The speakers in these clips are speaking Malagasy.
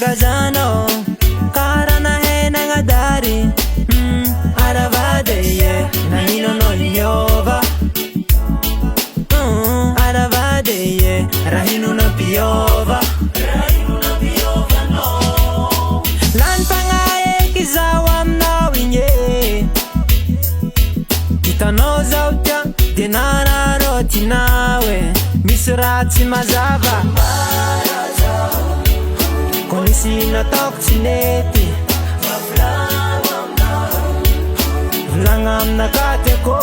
kazano karana hena ngadari aravade na hino no nyova aravade rahinu na piova no lan pangae kizawam na winye kitano zauta dinara roti nawe misrati mazava konisina toksineti Langam nakateko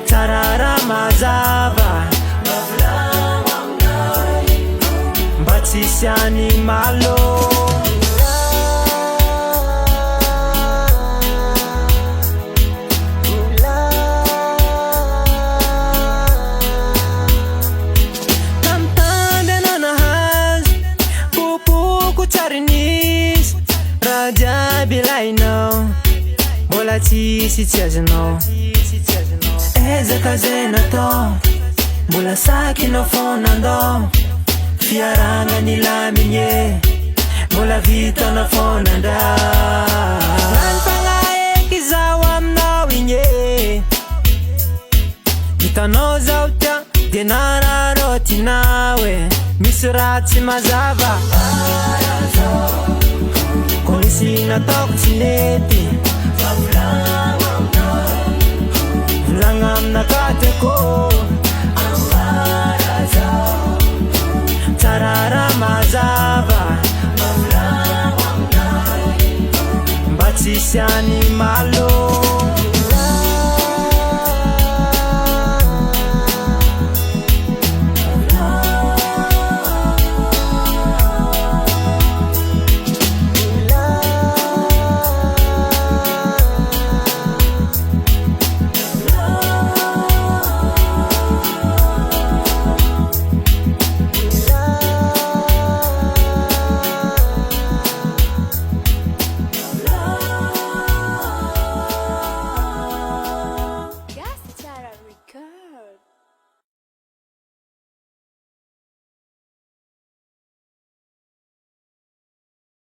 Tarara mazava Batisani malo Tamtanda nanahas Pupu kucharinis Raja bilai no Bola si tiazino Eza kazena to Bola saki no fonando Fiaranga nila minye Bola vita no fonanda Lanpangae kizawam na winye Kitano zauta Dinara roti nawe Misrati mazava Konisina toksineti Langam nakateko Tarara mazava Batisani